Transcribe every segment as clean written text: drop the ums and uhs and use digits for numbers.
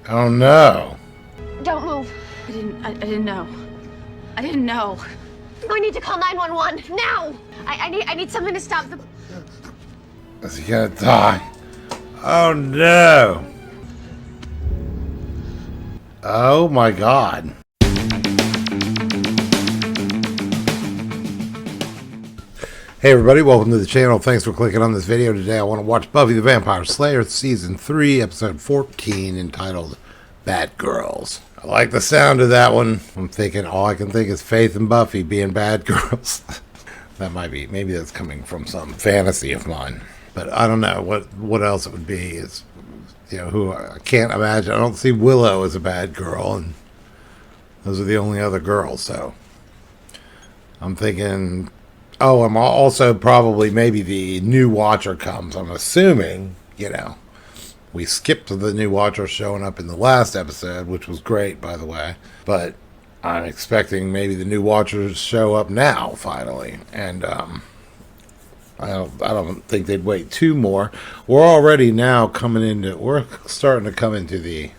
Oh no. Don't move. I didn't know. I didn't know. I need to call 911 now. I need something to stop the. Is he gonna die? Oh no. Oh my god. Hey everybody, welcome to the channel. Thanks for clicking on this video. Today I want to watch Buffy the Vampire Slayer Season 3, Episode 14, entitled Bad Girls. I like the sound of that one. I'm thinking all I can think is Faith and Buffy being bad girls. That might be, maybe that's coming from some fantasy of mine. But I don't know what else it would be. Is, you know, who I can't imagine. I don't see Willow as a bad girl, and those are the only other girls, so I'm thinking, oh, I'm also probably maybe the new Watcher comes. I'm assuming, you know, we skipped the new Watcher showing up in the last episode, which was great, by the way. But I'm expecting maybe the new Watchers show up now, finally. And I don't think they'd wait two more. We're already now we're starting to come into the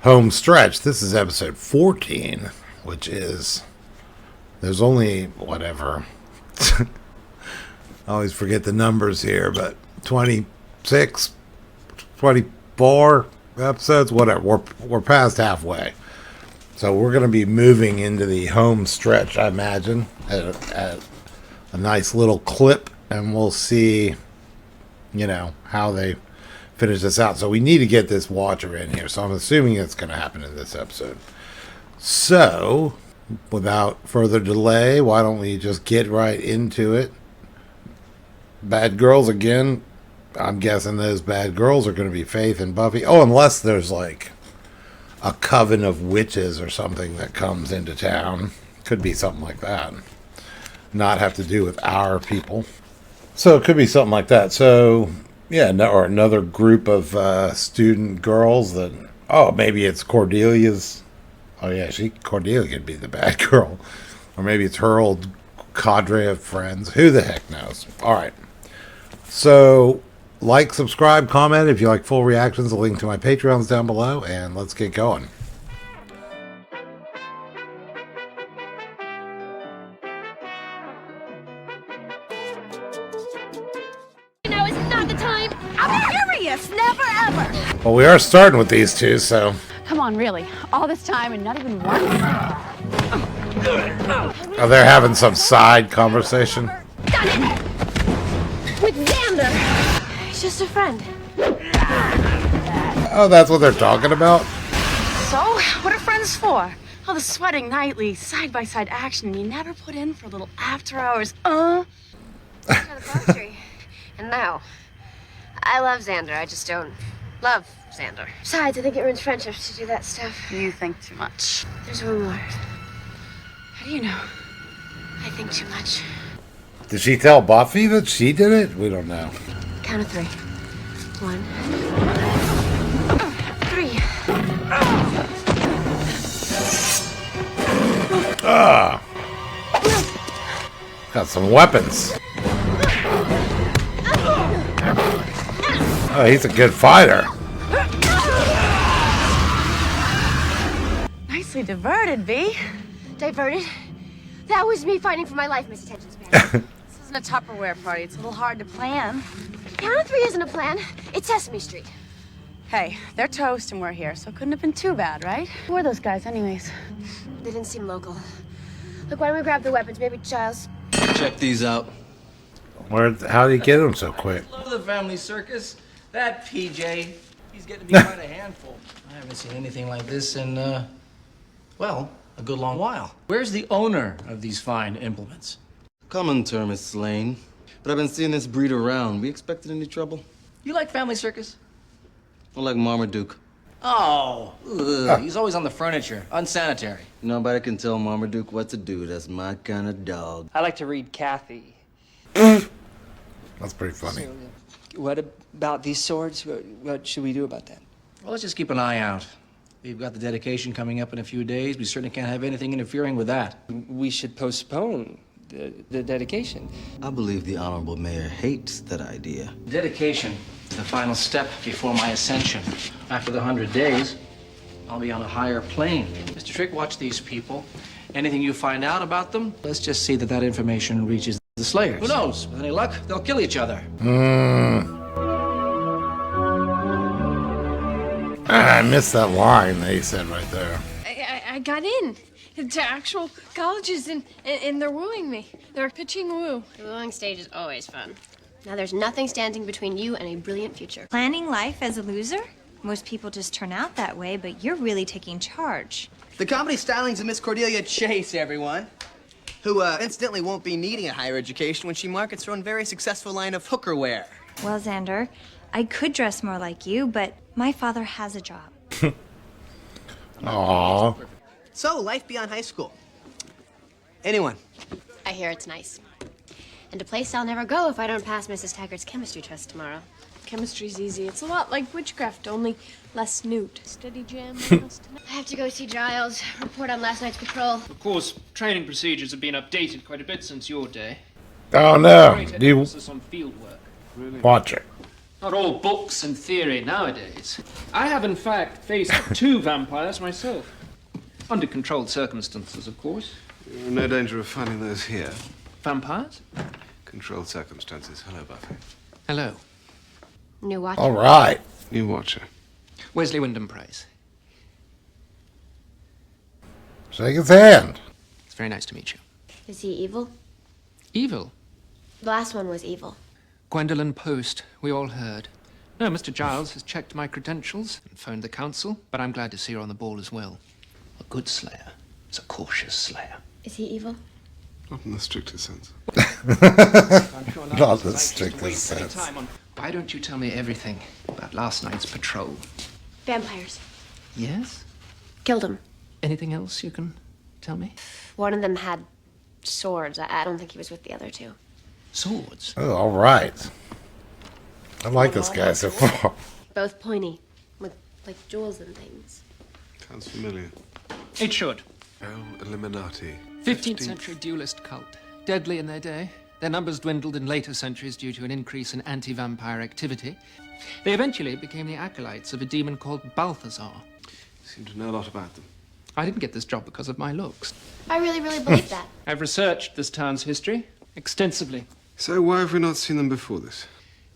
home stretch. This is episode 14, which is, there's only, whatever, I always forget the numbers here, but 26, 24 episodes, whatever. We're past halfway. So we're going to be moving into the home stretch, I imagine, at a nice little clip, and we'll see, you know, how they finish this out. So we need to get this Watcher in here, so I'm assuming it's going to happen in this episode. So without further delay, why don't we just get right into it? Bad girls again. I'm guessing those bad girls are going to be Faith and Buffy. Oh, unless there's like a coven of witches or something that comes into town. Could be something like that. Not have to do with our people. So it could be something like that. So yeah, or another group of student girls that, oh, maybe it's Cordelia's. Oh yeah, Cordelia could be the bad girl. Or maybe it's her old cadre of friends. Who the heck knows? Alright. So, like, subscribe, comment if you like full reactions. A link to my Patreon's down below. And let's get going. Now is not the time. I'm furious. Never ever. Well, we are starting with these two, so. Come on, really? All this time and not even once? Oh, they're having some side conversation. Done it. With Xander. He's just a friend. Oh, that's what they're talking about? So, what are friends for? All the sweating nightly, side-by-side action you never put in for a little after hours, To the poetry. And now, I love Xander. I just don't love Xander. Besides, I think it ruins friendships to do that stuff. You think too much. There's one more. How do you know? I think too much. Did she tell Buffy that she did it? We don't know. Count of 3. 1, 3. Ah! Got some weapons. Oh, he's a good fighter. Nicely diverted, V. Diverted? That was me fighting for my life, Miss Attention Span. This isn't a Tupperware party. It's a little hard to plan. Count of 3 isn't a plan. It's Sesame Street. Hey, they're toast and we're here, so it couldn't have been too bad, right? Who are those guys, anyways? They didn't seem local. Look, why don't we grab the weapons? Maybe Giles. Check these out. How did he get them so quick? Love the family circus. That PJ, he's getting to be quite a handful. I haven't seen anything like this in, well, a good long while. Where's the owner of these fine implements? Common term is slain, but I've been seeing this breed around. We expected any trouble? You like family circus? I like Marmaduke. Oh, ugh, he's always on the furniture. Unsanitary. Nobody can tell Marmaduke what to do. That's my kind of dog. I like to read Kathy. That's pretty funny. What about these swords? What should we do about that? Well, let's just keep an eye out. We've got the dedication coming up in a few days. We certainly can't have anything interfering with that. We should postpone the dedication. I believe the Honorable Mayor hates that idea. Dedication The final step before my ascension. After the 100 days, I'll be on a higher plane. Mr. Trick, watch these people. Anything you find out about them, let's just see that that information reaches the Slayers. Who knows? With any luck, they'll kill each other. I missed that line that he said right there. I got in to actual colleges and they're wooing me. They're pitching woo. The wooing stage is always fun. Now there's nothing standing between you and a brilliant future. Planning life as a loser? Most people just turn out that way, but you're really taking charge. The comedy stylings of Miss Cordelia Chase, everyone. Who, incidentally won't be needing a higher education when she markets her own very successful line of hookerware. Well, Xander, I could dress more like you, but my father has a job. Aww. So, life beyond high school. Anyone? I hear it's nice. And a place I'll never go if I don't pass Mrs. Taggart's chemistry test tomorrow. Chemistry's easy. It's a lot like witchcraft, only less newt. Steady jam. I I have to go see Giles, report on last night's patrol. Of course, training procedures have been updated quite a bit since your day. Oh no. Great Do you emphasis on field work. watch it? Not all books and theory nowadays. I have, in fact, faced 2 vampires myself. Under controlled circumstances, of course. You're in no danger of finding those here. Vampires? Controlled circumstances. Hello, Buffy. Hello. New watch. All right. New watcher. Wesley Wyndham Price. Shake his hand. It's very nice to meet you. Is he evil? Evil? The last one was evil. Gwendolyn Post, we all heard. No, Mr. Giles has checked my credentials and phoned the council, but I'm glad to see her on the ball as well. A good slayer is a cautious slayer. Is he evil? Not in the strictest sense. I'm sure Not the the strictest sense. Why don't you tell me everything about last night's patrol? Vampires. Yes? Killed him. Anything else you can tell me? One of them had swords. I don't think he was with the other 2. Swords? Oh, all right. I like this guy so far. Both pointy, with like jewels and things. Sounds familiar. It should. Oh, Illuminati. 15th century duelist cult. Deadly in their day. Their numbers dwindled in later centuries due to an increase in anti-vampire activity. They eventually became the acolytes of a demon called Balthazar. You seem to know a lot about them. I didn't get this job because of my looks. I really believe that. I've researched this town's history extensively. So why have we not seen them before this?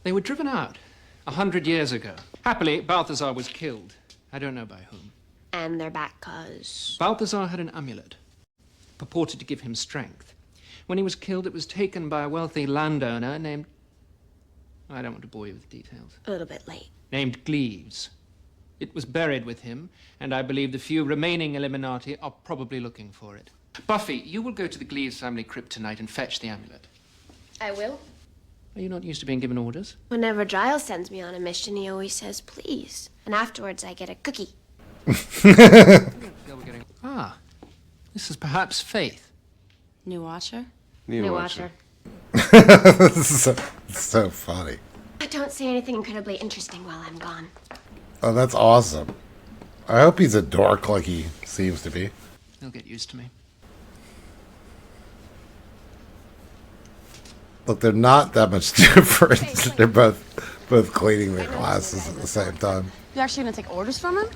They were driven out 100 years ago. Happily, Balthazar was killed. I don't know by whom. And they're back 'cause... Balthazar had an amulet, purported to give him strength. When he was killed, it was taken by a wealthy landowner named... I don't want to bore you with the details. A little bit late. Named Gleaves. It was buried with him, and I believe the few remaining Illuminati are probably looking for it. Buffy, you will go to the Gleaves family crypt tonight and fetch the amulet. I will. Are you not used to being given orders? Whenever Giles sends me on a mission, he always says, please. And afterwards, I get a cookie. Ah, this is perhaps Faith. New watcher? New watcher. so funny. Don't say anything incredibly interesting while I'm gone. Oh, that's awesome. I hope he's a dork like he seems to be. He'll get used to me. Look, they're not that much different. They're both cleaning their glasses at the same time. You actually gonna take orders from him?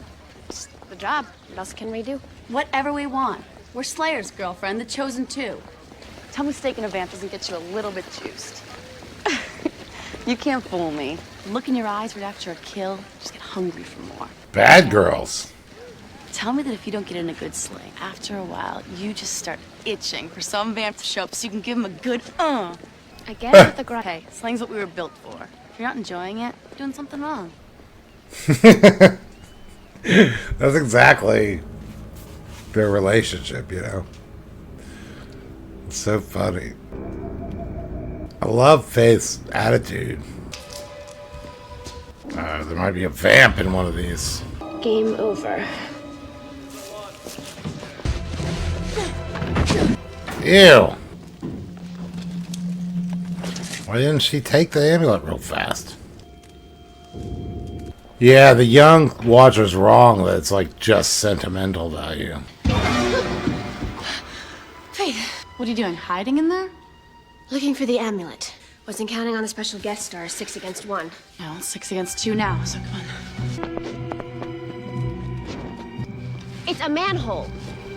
It's the job. What else can we do? Whatever we want. We're Slayer's girlfriend, the chosen 2. Tell me steak in a vamp doesn't get you a little bit juiced. You can't fool me. Look in your eyes right after a kill, just get hungry for more. Bad girls. Tell me that if you don't get in a good sling, after a while, you just start itching for some vamp to show up so you can give him a good I get it with the grind. Hey, sling's what we were built for. If you're not enjoying it, you're doing something wrong. That's exactly their relationship, you know. It's so funny. I love Faith's attitude. There might be a vamp in one of these. Game over. Ew. Why didn't she take the amulet real fast? Yeah, the young watcher's wrong that it's like just sentimental value. Faith, what are you doing, hiding in there? Looking for the amulet. Wasn't counting on the special guest star, 6 against 1. Well, 6 against 2 now, so come on. It's a manhole.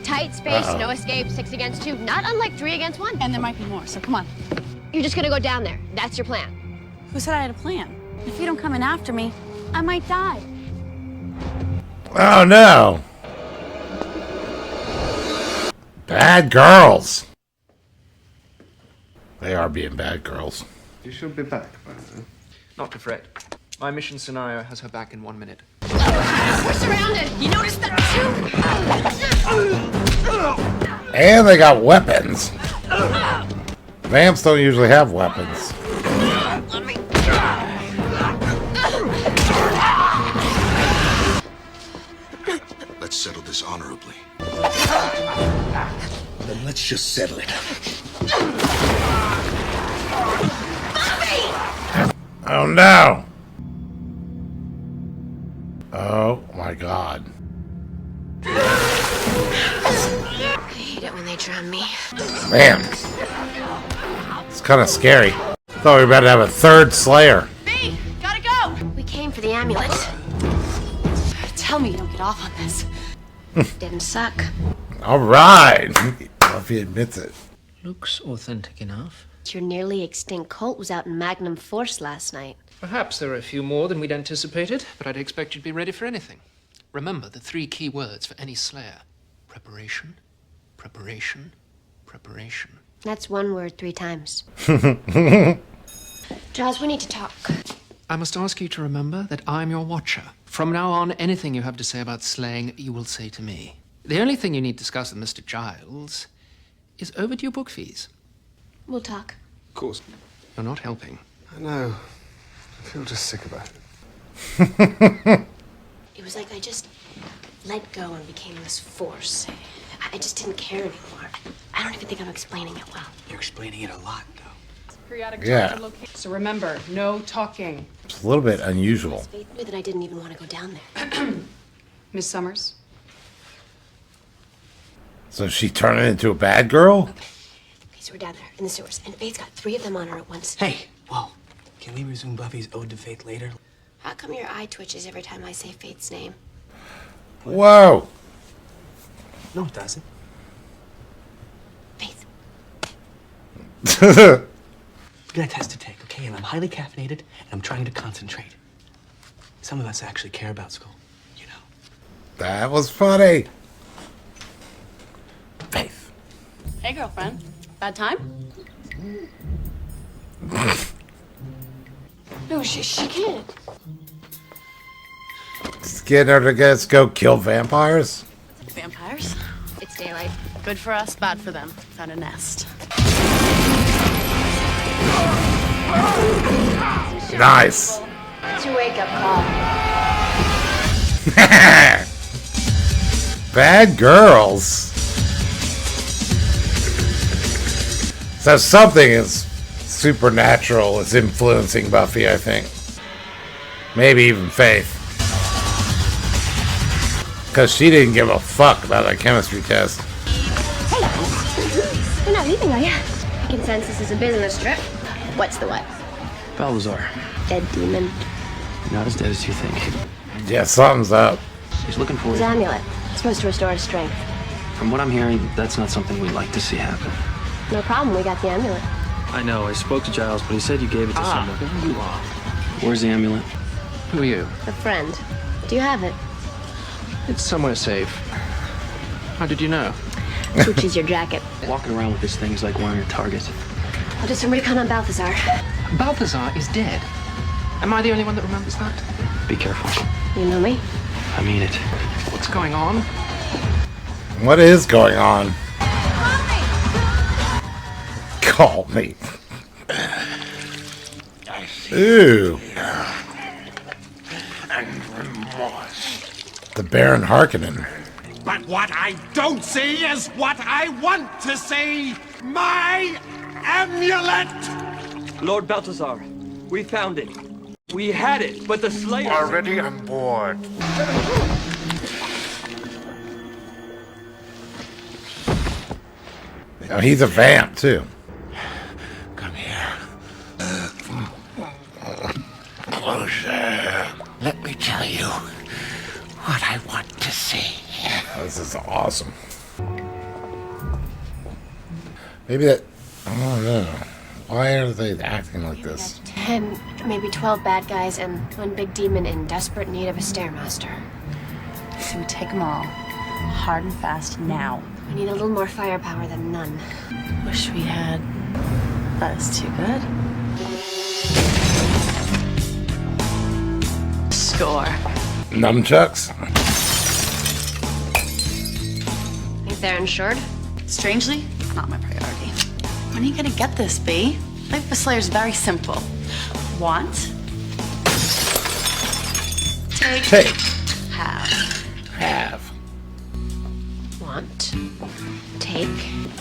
Tight space, no escape, 6 against 2. Not unlike 3 against 1. And there might be more, so come on. You're just gonna go down there. That's your plan. Who said I had a plan? If you don't come in after me, I might die. Oh no! Bad girls. They are being bad girls. You should be back by now. Not to fret. My mission scenario has her back in 1 minute. We're surrounded. You noticed that too? And they got weapons. Vamps don't usually have weapons. Let's settle this honorably. Then let's just settle it. Oh no! Oh my god. I hate it when they drown me. Man. It's kind of scary. Thought we were about to have a third Slayer. B, gotta go! We came for the amulet. Tell me you don't get off on this. Didn't suck. Alright! Buffy admits it. Looks authentic enough. Your nearly extinct cult was out in magnum force last night. Perhaps there are a few more than we'd anticipated, but I'd expect you'd be ready for anything. Remember the 3 key words for any Slayer. Preparation, preparation, preparation. That's 1 word 3 times. Giles, we need to talk. I must ask you to remember that I'm your watcher. From now on, anything you have to say about slaying, you will say to me. The only thing you need to discuss with Mr. Giles is overdue book fees. We'll talk. Of course. You're not helping. I know. I feel just sick about it. It was like I just let go and became this force. I just didn't care anymore. I don't even think I'm explaining it well. You're explaining it a lot, though. Periodic Yeah. time to locate. So remember, no talking. It's a little bit unusual. Faith knew that I didn't even want to go down there. Miss Summers? So she turned into a bad girl? Okay, so we're down there in the sewers, and Faith's got 3 of them on her at once. Hey, whoa. Can we resume Buffy's ode to Faith later? How come your eye twitches every time I say Faith's name? Whoa! No, it doesn't. Faith. We got a test to take, okay? And I'm highly caffeinated, and I'm trying to concentrate. Some of us actually care about school, you know. That was funny. Faith. Hey, girlfriend. Bad time? No, she can't. Just getting her to go kill vampires? Vampires? It's daylight. Good for us, bad for them. Found a nest. Nice. It's your wake-up call. Bad girls. So something is supernatural is influencing Buffy, I think. Maybe even Faith. Because she didn't give a fuck about that chemistry test. Hey! You're not leaving, are you? I can sense this is a business trip. What's the what? Balthazar. Dead demon. Not as dead as you think. Yeah, something's up. He's looking for His you. amulet. It's supposed to restore his strength. From what I'm hearing, that's not something we'd like to see happen. No problem, we got the amulet. I know, I spoke to Giles, but he said you gave it to someone. There you are. Where's the amulet? Who are you? A friend. Do you have it? It's somewhere safe. How did you know? Gucci's your jacket. Walking around with this thing is like wearing a target. I'll do some recon on Balthazar. Balthazar is dead. Am I the only one that remembers that? Be careful. You know me? I mean it. What's going on? What is going on? Call me. Ooh. And remorse. The Baron Harkonnen. But what I don't see is what I want to see. My amulet! Lord Balthazar, we found it. We had it, but the Slayer... Already on board. Oh, he's a vamp, too. Come here. what I want to see. This is awesome. Maybe that... I don't know. Why are they acting like this? 10, maybe 12 bad guys and one big demon in desperate need of a stairmaster. So we take them all, hard and fast, now. We need a little more firepower than none. Wish we had. That is too good. Score. Nunchucks? Think they're insured? Strangely, not my priority. When are you gonna get this, B? Life with Slayer's very simple. Want. Take. Have. Have. Want. Take.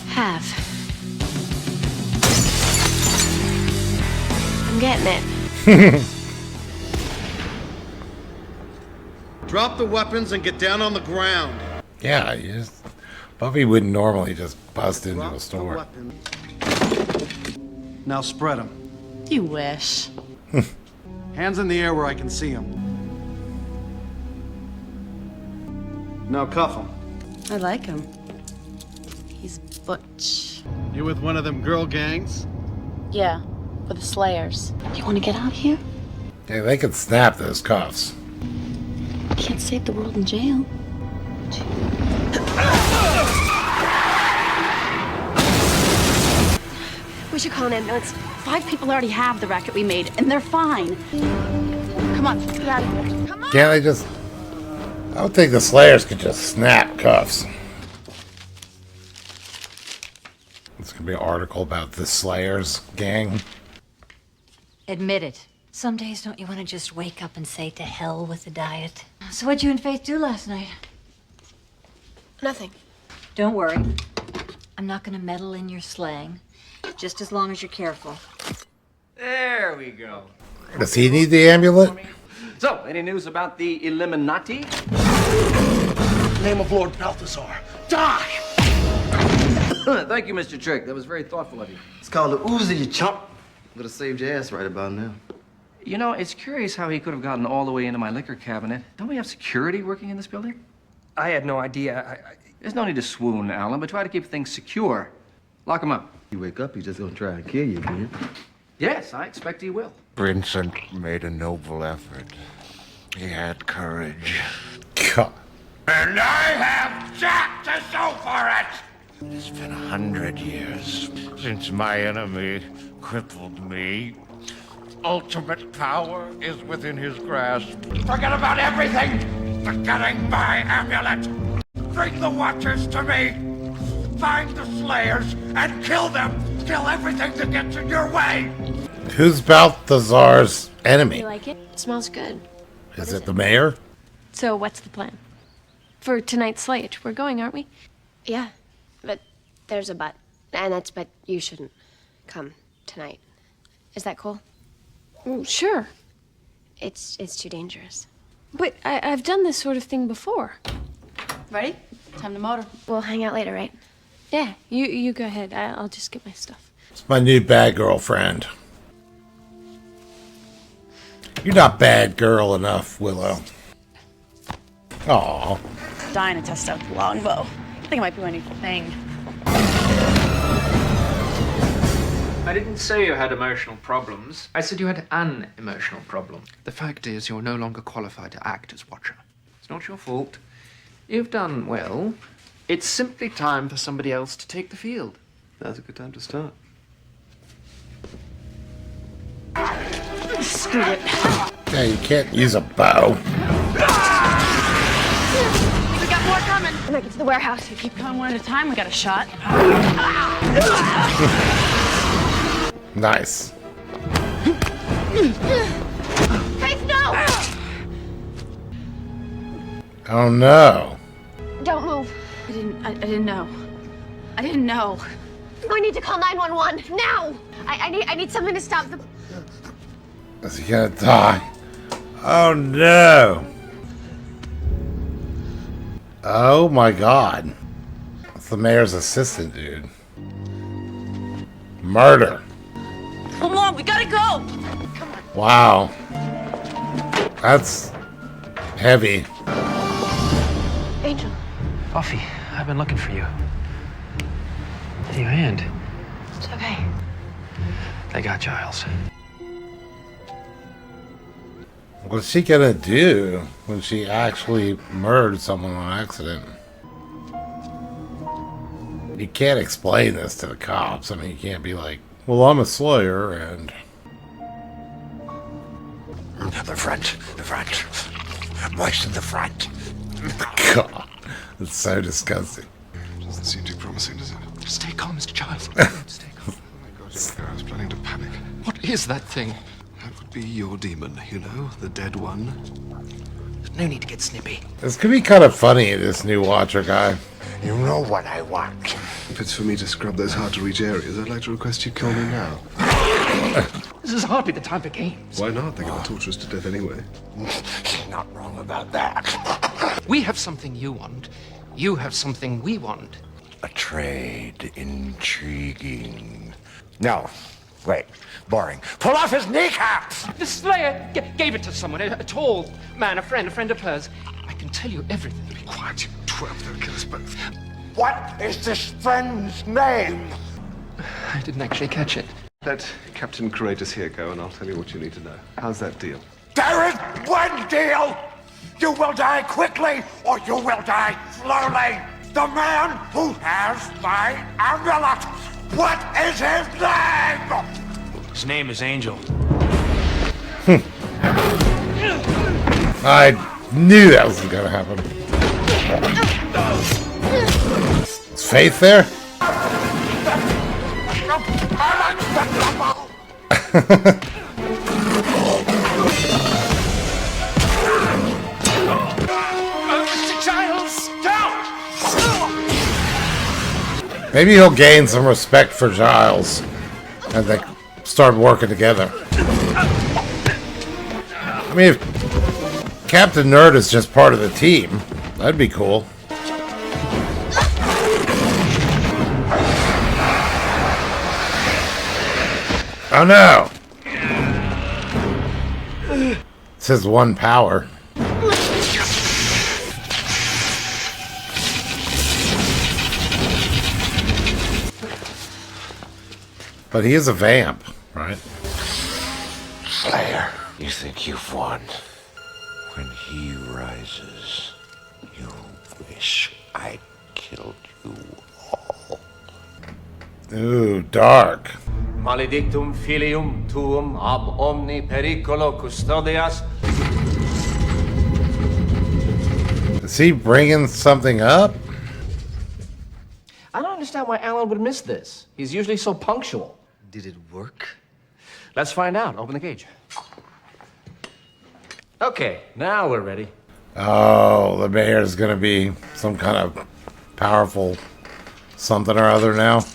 Have. I'm getting it. Drop the weapons and get down on the ground. Yeah, Buffy wouldn't normally just bust into a store. Now spread them. You wish. Hands in the air where I can see them. Now cuff him. I like him. He's butch. You with one of them girl gangs? Yeah, for the Slayers. You want to get out here? Yeah, they could snap those cuffs. Can't save the world in jail. We should call an ambulance. 5 people already have the racket we made, and they're fine. Come on, let's get out of here. Come on. Can't they just... I would think the Slayers could just snap cuffs. It's going to be an article about the Slayers gang. Admit it. Some days don't you want to just wake up and say to hell with the diet? So what'd you and Faith do last night? Nothing. Don't worry. I'm not going to meddle in your slaying. Just as long as you're careful. There we go. Does he need the amulet? So, any news about the Illuminati? Name of Lord Balthazar. Die! Thank you, Mr. Trick. That was very thoughtful of you. It's called the Uzi, you chump. Would have saved your ass right about now. You know, it's curious how he could have gotten all the way into my liquor cabinet. Don't we have security working in this building? I had no idea. There's no need to swoon, Alan, but try to keep things secure. Lock him up. You wake up, he's just gonna try and kill you again. Yes, I expect he will. Vincent made a noble effort. He had courage. God. And I have Jack to show for it! It's been 100 years since my enemy crippled me. Ultimate power is within his grasp. Forget about everything, forgetting my amulet. Bring the Watchers to me. Find the Slayers and kill them. Kill everything that gets in your way. Who's Balthazar's enemy? You like it? It smells good. Is it the mayor? So what's the plan? For tonight's slayage, we're going, aren't we? Yeah, but there's a but. And that's but you shouldn't come tonight. Is that cool? Sure. It's too dangerous. But I've done this sort of thing before. Ready? Time to motor. We'll hang out later, right? Yeah, you go ahead. I'll just get my stuff. It's my new bad girlfriend. You're not bad girl enough, Willow. Aw. Dying to test out the longbow. I think it might be my new thing. I didn't say you had emotional problems. I said you had an emotional problem. The fact is, you're no longer qualified to act as Watcher. It's not your fault. You've done well. It's simply time for somebody else to take the field. Now's a good time to start. Screw it. Yeah, you can't use a bow. We got more coming. When I get to the warehouse, You keep coming one at a time, we got a shot. Nice. Faith, no! Oh no. Don't move. I didn't know. I didn't know. We need to call 911 now. I need something to stop the. Is he gonna die? Oh no. Oh my god. That's the mayor's assistant, dude. Murder. Come on, we gotta go. Wow. That's heavy. Angel. Buffy, I've been looking for you. Hey, your hand. It's okay. They got Giles. What's she gonna do when she actually murdered someone on accident? You can't explain this to the cops. I mean, you can't be like, well, I'm a slayer and... The front. Moisten the front. God, it's so disgusting. Doesn't seem too promising, does it? Stay calm, Mr. Giles. Stay calm. Oh my god, I was planning to panic. What is that thing? That would be your demon, you know, the dead one. No need to get snippy. This could be kind of funny, this new Watcher guy. You know what I want. If it's for me to scrub those hard-to-reach areas, I'd like to request you kill me now. This is hardly the time for games. Why not? They're going to torture us to death anyway. You're not wrong about that. We have something you want. You have something we want. A trade. Intriguing. No. Wait. Boring. Pull off his kneecaps! The Slayer gave it to someone, a tall man, a friend of hers. I can tell you everything. Be quiet, you twelve. They'll kill us both. What is this friend's name? I didn't actually catch it. Let Captain Courageous here go, and I'll tell you what you need to know. How's that deal? There is one deal! You will die quickly, or you will die slowly! The man who has my amulet! What is his name? His name is Angel. I knew that was gonna happen. Is Faith there? Mr. Giles, down! Maybe he'll gain some respect for Giles and they start working together. I mean, if Captain Nerd is just part of the team, that'd be cool. Oh no! It's his one power. But he is a vamp, right? Slayer, you think you've won. When he rises, you wish I'd killed you all. Ooh, dark. Maledictum filium tuum ab omni pericolo custodias. Is he bringing something up? I don't understand why Alan would miss this. He's usually so punctual. Did it work? Let's find out. Open the cage. Okay, now we're ready. Oh, the mayor's gonna be some kind of powerful something or other now.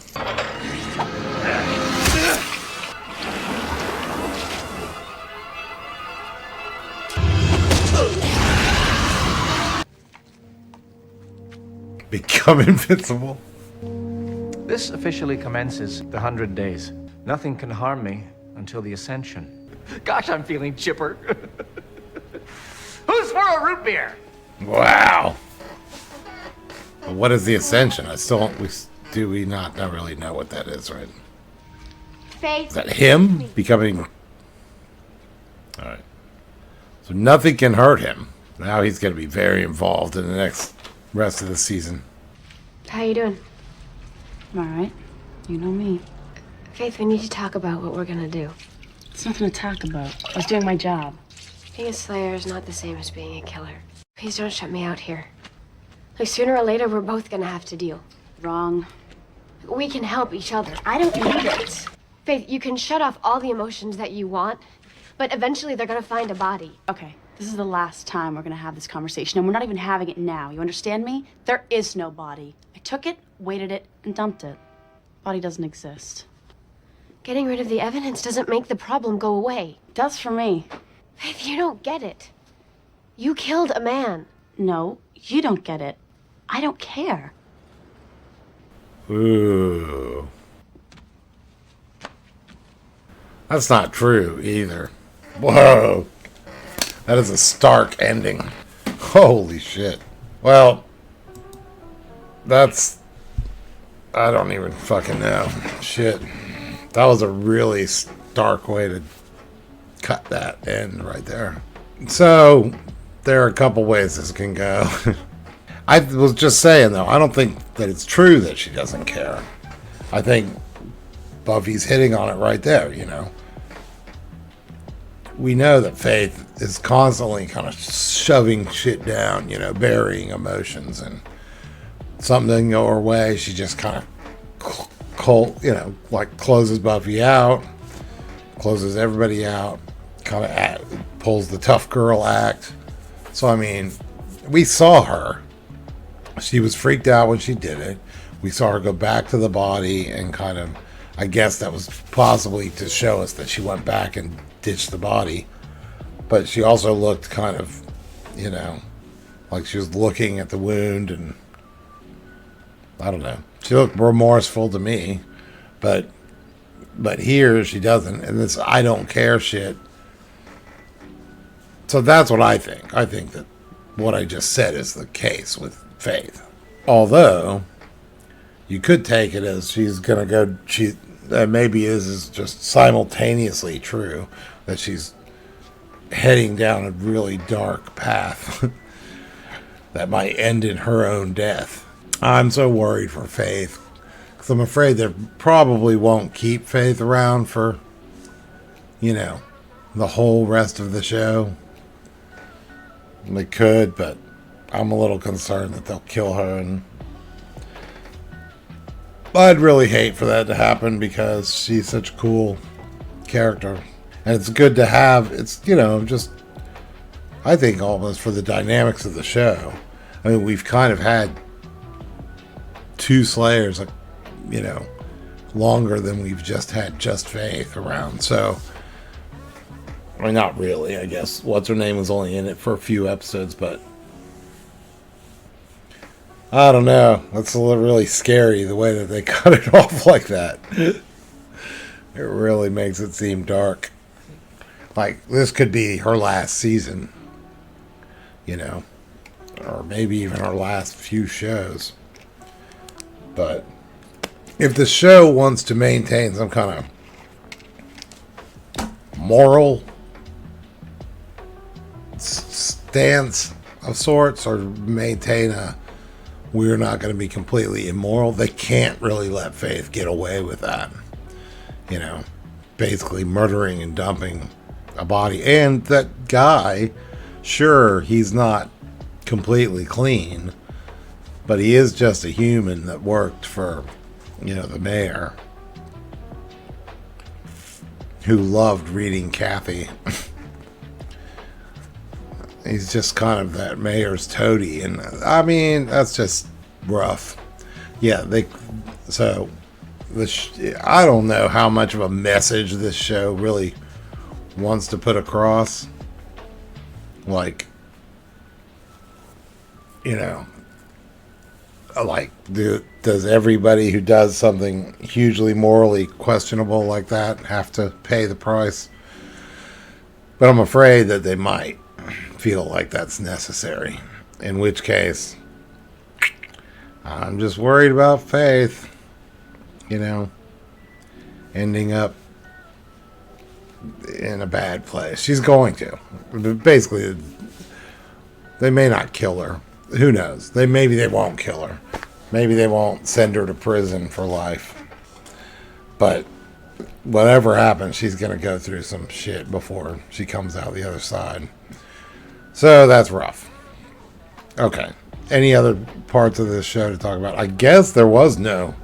Become invincible. This officially commences the 100 days. Nothing can harm me until the Ascension. Gosh, I'm feeling chipper. Who's for a root beer? Wow. What is the Ascension? I still do we not really know what that is, right? Faith. Is that him becoming? All right. So nothing can hurt him. Now he's going to be very involved in the next rest of the season. How you doing? I'm all right. You know me. Faith, we need to talk about what we're gonna do. It's nothing to talk about. I was doing my job. Being a slayer is not the same as being a killer. Please don't shut me out here. Like, sooner or later, we're both gonna have to deal. Wrong. We can help each other. I don't need it. Faith, you can shut off all the emotions that you want, but eventually they're gonna find a body. Okay, this is the last time we're gonna have this conversation, and we're not even having it now. You understand me? There is no body. I took it, weighted it, and dumped it. Body doesn't exist. Getting rid of the evidence doesn't make the problem go away. It does for me. Faith, you don't get it. You killed a man. No, you don't get it. I don't care. Ooh. That's not true either. Whoa. That is a stark ending. Holy shit. Well, that's... I don't even fucking know. Shit. That was a really stark way to cut that end right there. So, there are a couple ways this can go. I was just saying, though, I don't think that it's true that she doesn't care. I think Buffy's hitting on it right there, you know. We know that Faith is constantly kind of shoving shit down, you know, burying emotions, and something doesn't go her way, she just kind of, you know, like closes Buffy out, closes everybody out, kind of pulls the tough girl act. So, I mean, we saw her. She was freaked out when she did it. We saw her go back to the body and kind of, I guess that was possibly to show us that she went back and ditched the body. But she also looked kind of, you know, like she was looking at the wound, and I don't know. She looked remorseful to me, but here she doesn't. And this I don't care shit. So that's what I think. I think that what I just said is the case with Faith. Although you could take it as she's gonna go. That maybe is just simultaneously true, that she's heading down a really dark path that might end in her own death. I'm so worried for Faith, because I'm afraid they probably won't keep Faith around for, you know, the whole rest of the show. They could, but I'm a little concerned that they'll kill her, and I'd really hate for that to happen because she's such a cool character. And it's good to have, it's, you know, just, I think almost for the dynamics of the show. I mean, we've kind of had two Slayers, you know, longer than we've just had just Faith around. So, I mean, not really, I guess. What's her name was only in it for a few episodes, but I don't know. That's a little really scary, the way that they cut it off like that. It really makes it seem dark. Like, this could be her last season, you know, or maybe even her last few shows. But if the show wants to maintain some kind of moral stance of sorts, or maintain a we're not going to be completely immoral, they can't really let Faith get away with that. You know, basically murdering and dumping a body. And that guy, sure, he's not completely clean, but he is just a human that worked for, you know, the mayor, who loved reading Kathy. He's just kind of that mayor's toady, and I mean, that's just rough. Yeah, I don't know how much of a message this show really wants to put across. Like, you know, like, does everybody who does something hugely morally questionable like that have to pay the price? But I'm afraid that they might feel like that's necessary, in which case I'm just worried about Faith, you know, ending up in a bad place. She's going to. Basically, they may not kill her. Who knows? Maybe they won't kill her. Maybe they won't send her to prison for life. But whatever happens, she's going to go through some shit before she comes out the other side. So that's rough. Okay. Any other parts of this show to talk about? I guess there was no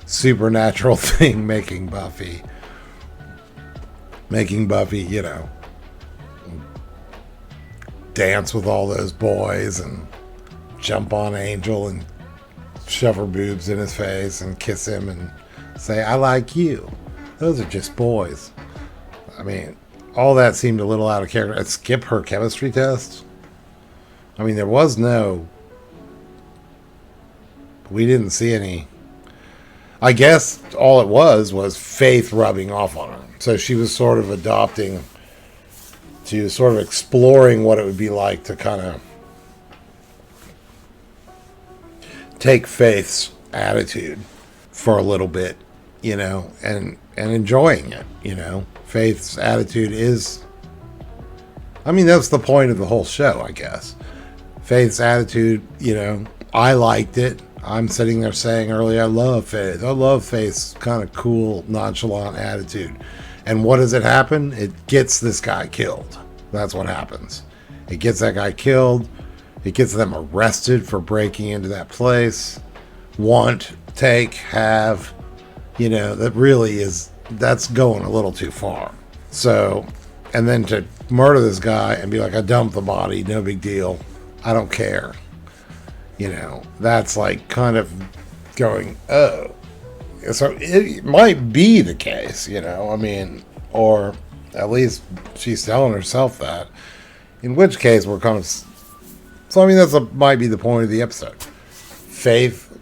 supernatural thing making Buffy, you know, dance with all those boys and jump on Angel and shove her boobs in his face and kiss him and say, I like you. Those are just boys. I mean, all that seemed a little out of character. I'd skip her chemistry test. I mean, there was no... We didn't see any... I guess all it was Faith rubbing off on her. So she was sort of adopting... She was sort of exploring what it would be like to kind of take Faith's attitude for a little bit, you know, and enjoying it, you know. Faith's attitude is, I mean, that's the point of the whole show, I guess. Faith's attitude, you know, I liked it. I'm sitting there saying earlier, I love Faith. I love Faith's kind of cool, nonchalant attitude. And what does it happen? It gets this guy killed. That's what happens. It gets that guy killed. It gets them arrested for breaking into that place. Want, take, have, you know, that really is, that's going a little too far. So, and then to murder this guy and be like, I dumped the body, no big deal. I don't care. You know, that's like kind of going, oh. So it might be the case, you know, I mean, or at least she's telling herself that. In which case we're kind of, so I mean, might be the point of the episode. Faith,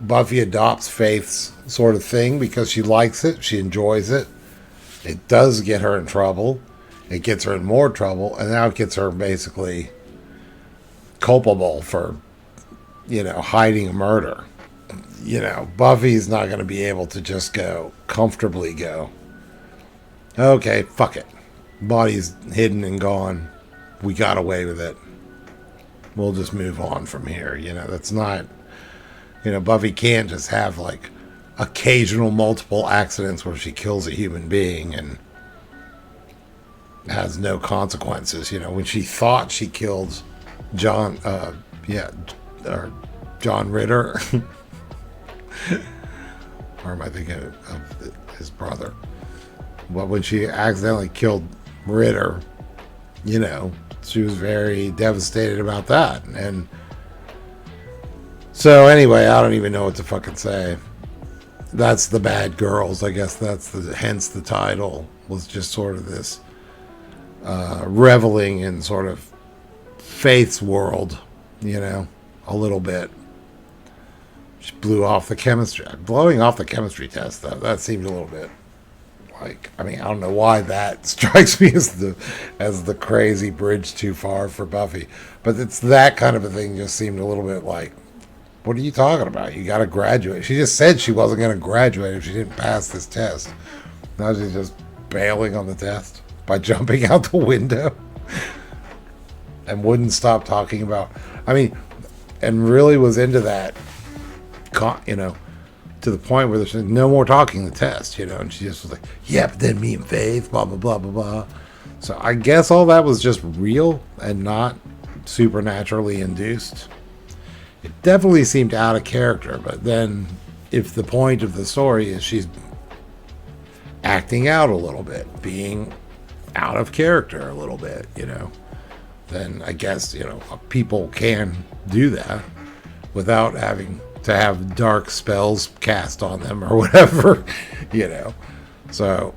Buffy adopts Faith's sort of thing because she likes it, she enjoys it. It does get her in trouble. It gets her in more trouble, and now it gets her basically culpable for, you know, hiding a murder. You know, Buffy's not going to be able to just comfortably go, okay, fuck it. Body's hidden and gone. We got away with it. We'll just move on from here. You know, that's not, you know, Buffy can't just have like occasional multiple accidents where she kills a human being and has no consequences. You know, when she thought she killed John Ritter, or am I thinking of his brother? But when she accidentally killed Ritter, you know, she was very devastated about that. And so anyway, I don't even know what to fucking say. That's the Bad Girls. I guess hence the title was just sort of this reveling in sort of Faith's world, you know, a little bit. She blew off the chemistry. Blowing off the chemistry test, though, that seemed a little bit like, I mean, I don't know why that strikes me as the crazy bridge too far for Buffy. But it's that kind of a thing just seemed a little bit like, what are you talking about? You got to graduate. She just said she wasn't going to graduate if she didn't pass this test. Now she's just bailing on the test by jumping out the window and wouldn't stop talking about, I mean, and really was into that, you know, to the point where there's no more talking the test, you know, and she just was like, yeah, but then me and Faith, blah, blah, blah, blah, blah. So I guess all that was just real and not supernaturally induced. It definitely seemed out of character, but then if the point of the story is she's acting out a little bit, being out of character a little bit, you know, then I guess, you know, people can do that without having to have dark spells cast on them or whatever, you know. So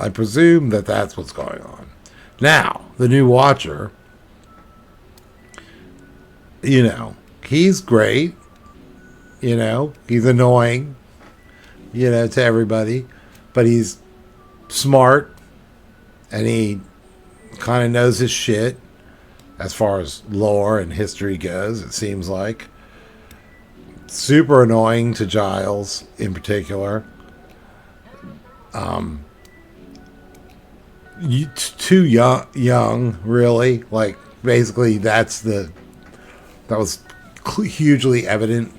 I presume that that's what's going on. Now, the new Watcher, you know, he's great, you know, he's annoying, you know, to everybody, but he's smart and he kind of knows his shit as far as lore and history goes, it seems like. Super annoying to Giles in particular. Too young, really. Like, basically, that was hugely evident,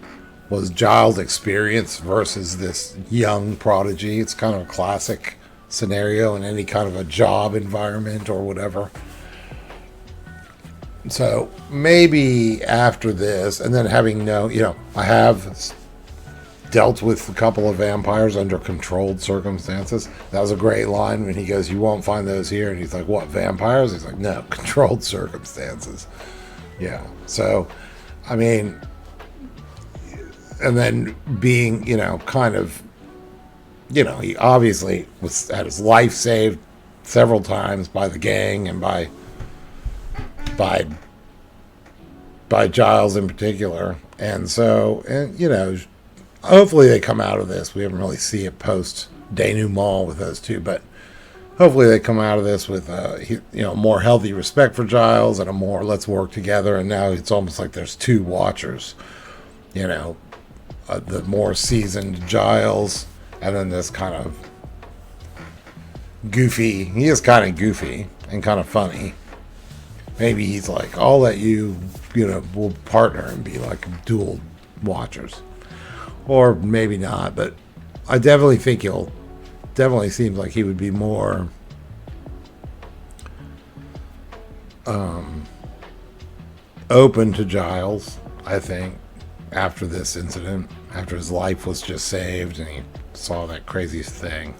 was Giles' experience versus this young prodigy. It's kind of a classic scenario in any kind of a job environment or whatever. So maybe after this, and then having I have dealt with a couple of vampires under controlled circumstances. That was a great line when he goes, you won't find those here. And he's like, what, vampires? He's like, no, controlled circumstances. Yeah. So, I mean, and then being, kind of, he obviously had his life saved several times by the gang and by Giles in particular. And so, hopefully they come out of this. We haven't really seen it post denouement with those two, but hopefully they come out of this with more healthy respect for Giles and a more let's work together. And now it's almost like there's two Watchers, you know, the more seasoned Giles, and then this kind of goofy. He is kind of goofy and kind of funny. Maybe he's like, I'll let you, you know, we'll partner and be like dual watchers. Or maybe not, but I definitely think definitely seems like he would be more open to Giles, I think, after this incident, after his life was just saved and he saw that crazy thing.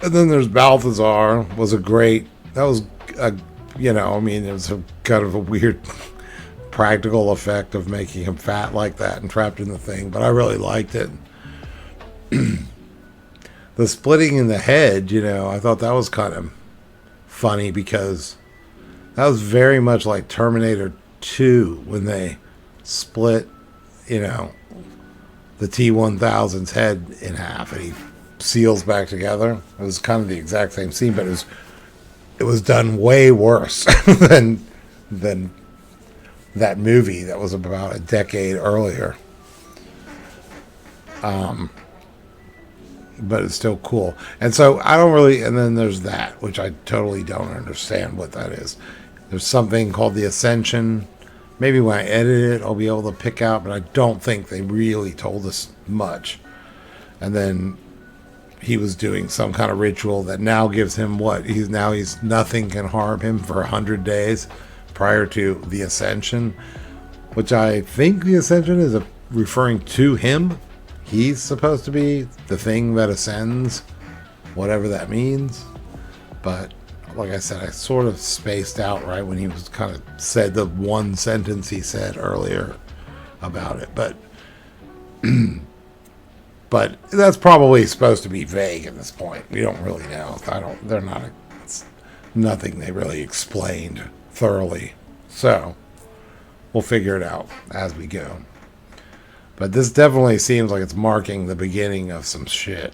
And then there's Balthazar, that was a, you know, I mean, it was a kind of a weird practical effect of making him fat like that and trapped in the thing, but I really liked it. The splitting in the head, you know, I thought that was kind of funny because that was very much like Terminator 2 when they split, you know, the T-1000's head in half and he seals back together. It was kind of the exact same scene, but it was done way worse than that movie that was about a decade earlier. But it's still cool. And so I don't really, and then there's that, which I totally don't understand what that is. There's something called the Ascension. Maybe when I edit it, I'll be able to pick out, but I don't think they really told us much. And then he was doing some kind of ritual that now gives him what? He's nothing can harm him for 100 days prior to the Ascension, which I think the Ascension is referring to him. He's supposed to be the thing that ascends, whatever that means. But like I said, I sort of spaced out right when he was kind of said the one sentence he said earlier about it. But but that's probably supposed to be vague at this point. We don't really know. It's nothing they really explained thoroughly. So we'll figure it out as we go. But this definitely seems like it's marking the beginning of some shit.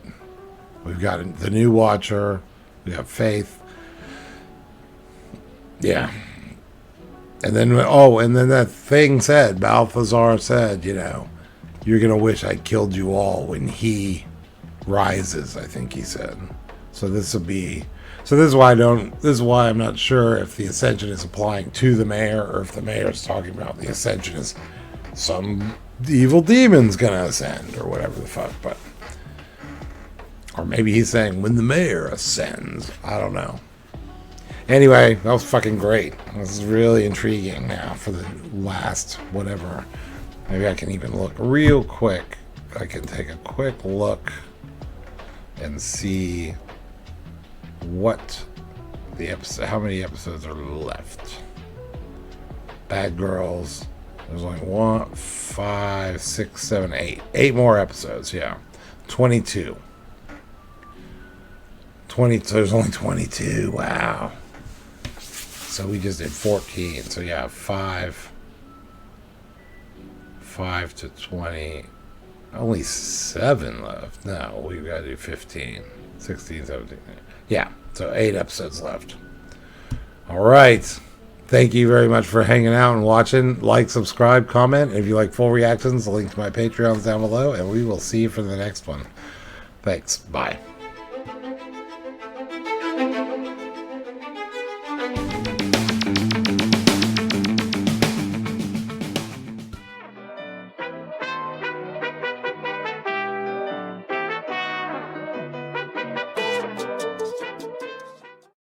We've got the new Watcher. We have Faith. Yeah. And then, that thing said, Balthazar said, you know, you're going to wish I'd killed you all when he rises, I think he said. So this is why I'm not sure if the Ascension is applying to the mayor or if the mayor is talking about the Ascension as some evil demon's gonna ascend or whatever the fuck, but or maybe he's saying when the mayor ascends. I don't know. Anyway, that was fucking great. This is really intriguing now for the last whatever. Maybe I can even look real quick. I can take a quick look and see what the episode, how many episodes are left. Bad Girls. There's only 1, 5, 6, 7, 8. 8 more episodes, yeah. 22. There's only 22. Wow. So we just did 14. So yeah, 5 to 20. Only 7 left. No, we've got to do 15, 16, 17. Yeah, so 8 episodes left. All right. Thank you very much for hanging out and watching. Like, subscribe, comment. If you like full reactions, the link to my Patreon's down below, and we will see you for the next one. Thanks. Bye.